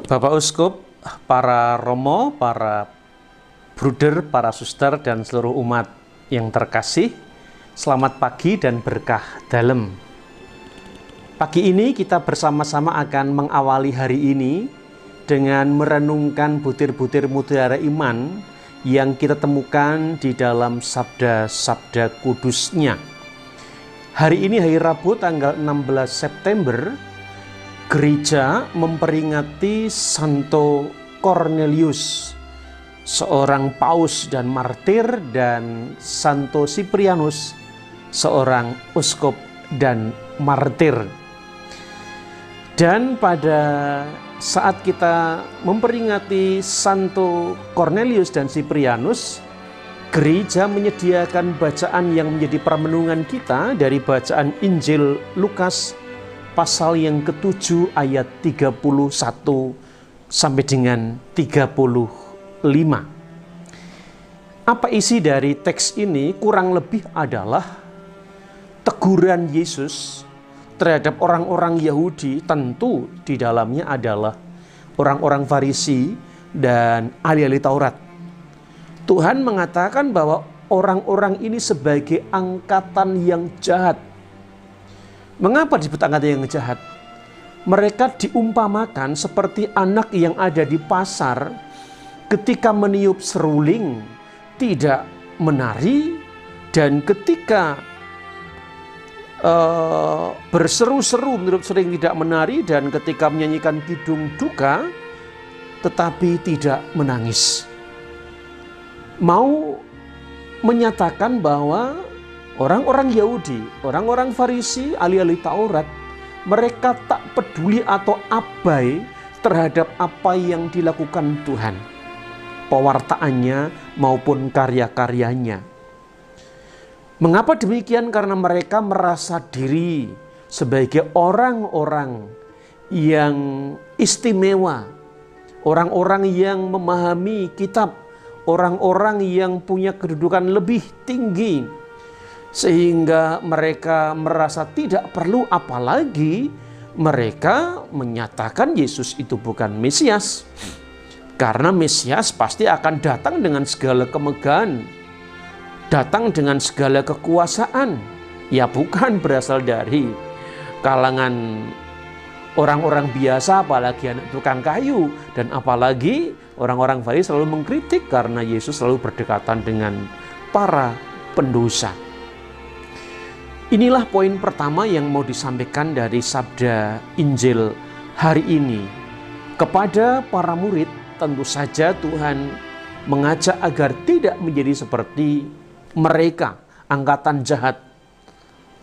Bapak Uskup, para romo, para bruder, para suster, dan seluruh umat yang terkasih, selamat pagi dan berkah dalem. Pagi ini kita bersama-sama akan mengawali hari ini dengan merenungkan butir-butir mutiara iman yang kita temukan di dalam sabda-sabda kudusnya. Hari ini hari Rabu tanggal 16 September, Gereja memperingati Santo Cornelius, seorang paus dan martir, dan Santo Siprianus, seorang uskup dan martir. Dan pada saat kita memperingati Santo Cornelius dan Siprianus, gereja menyediakan bacaan yang menjadi permenungan kita dari bacaan Injil Lukas pasal yang ke-7 ayat 31 sampai dengan 35. Apa isi dari teks ini? Kurang lebih adalah teguran Yesus terhadap orang-orang Yahudi. Tentu di dalamnya adalah orang-orang Farisi dan ahli-ahli Taurat. Tuhan mengatakan bahwa orang-orang ini sebagai angkatan yang jahat. Mengapa disebut angkatan yang jahat? Mereka diumpamakan seperti anak yang ada di pasar ketika meniup seruling tidak menari, dan ketika berseru-seru meniup seruling tidak menari, dan ketika menyanyikan kidung duka tetapi tidak menangis. Mau menyatakan bahwa orang-orang Yahudi, orang-orang Farisi, ahli-ahli Taurat, mereka tak peduli atau abai terhadap apa yang dilakukan Tuhan, pewartaannya maupun karya-karyanya. Mengapa demikian? Karena mereka merasa diri sebagai orang-orang yang istimewa, orang-orang yang memahami kitab, orang-orang yang punya kedudukan lebih tinggi, sehingga mereka merasa tidak perlu, apalagi mereka menyatakan Yesus itu bukan Mesias. Karena Mesias pasti akan datang dengan segala kemegahan, datang dengan segala kekuasaan. Ya bukan berasal dari kalangan orang-orang biasa, apalagi anak tukang kayu. Dan apalagi orang-orang Farisi selalu mengkritik karena Yesus selalu berdekatan dengan para pendosa. Inilah poin pertama yang mau disampaikan dari sabda Injil hari ini. Kepada para murid, tentu saja Tuhan mengajak agar tidak menjadi seperti mereka, angkatan jahat,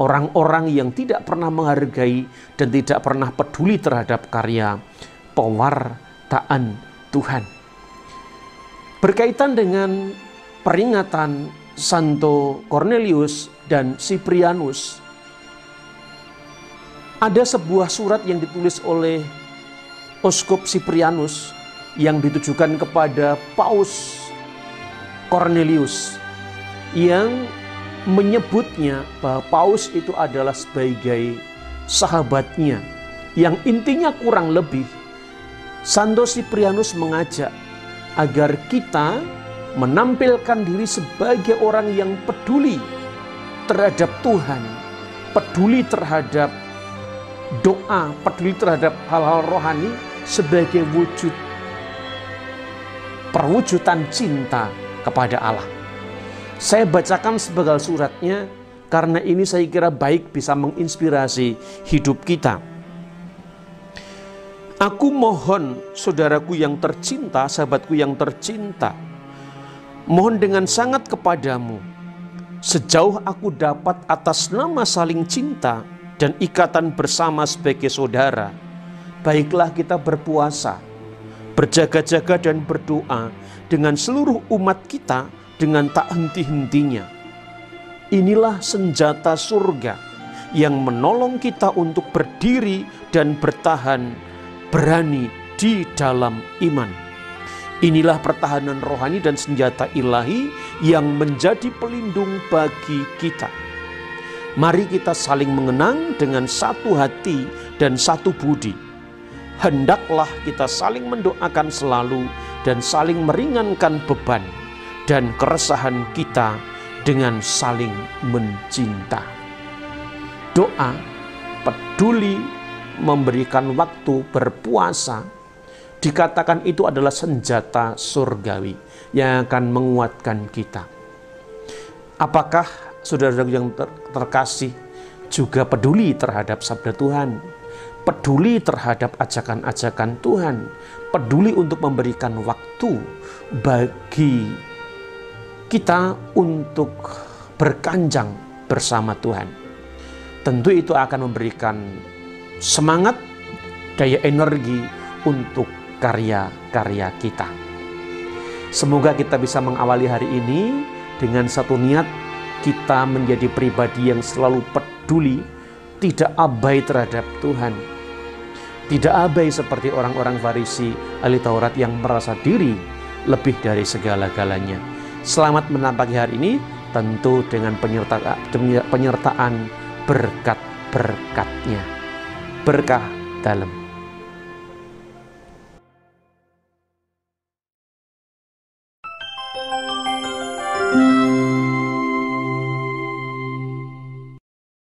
orang-orang yang tidak pernah menghargai dan tidak pernah peduli terhadap karya pewartaan Tuhan. Berkaitan dengan peringatan Santo Cornelius dan Siprianus, ada sebuah surat yang ditulis oleh Uskup Siprianus yang ditujukan kepada Paus Cornelius, yang menyebutnya bahwa Paus itu adalah sebagai sahabatnya, yang intinya kurang lebih Santo Siprianus mengajak agar kita menampilkan diri sebagai orang yang peduli terhadap Tuhan, peduli terhadap doa, peduli terhadap hal-hal rohani sebagai wujud perwujudan cinta kepada Allah. Saya bacakan sebagai suratnya karena ini saya kira baik bisa menginspirasi hidup kita. Aku mohon, saudaraku yang tercinta, sahabatku yang tercinta, mohon dengan sangat kepadamu, sejauh aku dapat atas nama saling cinta dan ikatan bersama sebagai saudara, baiklah kita berpuasa, berjaga-jaga dan berdoa dengan seluruh umat kita dengan tak henti-hentinya. Inilah senjata surga yang menolong kita untuk berdiri dan bertahan berani di dalam iman. Inilah pertahanan rohani dan senjata ilahi yang menjadi pelindung bagi kita. Mari kita saling mengenang dengan satu hati dan satu budi. hendaklah kita saling mendoakan selalu dan saling meringankan beban dan keresahan kita dengan saling mencinta. Doa, peduli, memberikan waktu, berpuasa, dikatakan itu adalah senjata surgawi yang akan menguatkan kita. Apakah saudara yang terkasih juga peduli terhadap sabda Tuhan, peduli terhadap ajakan-ajakan Tuhan, peduli untuk memberikan waktu bagi kita untuk berkanjang bersama Tuhan? Tentu itu akan memberikan semangat, daya energi untuk karya-karya kita. Semoga kita bisa mengawali hari ini dengan satu niat, kita menjadi pribadi yang selalu peduli, tidak abai terhadap Tuhan, tidak abai seperti orang-orang Farisi ahli Taurat yang merasa diri lebih dari segala-galanya. Selamat menampaki hari ini, tentu dengan penyertaan berkat-berkatnya. Berkah dalam.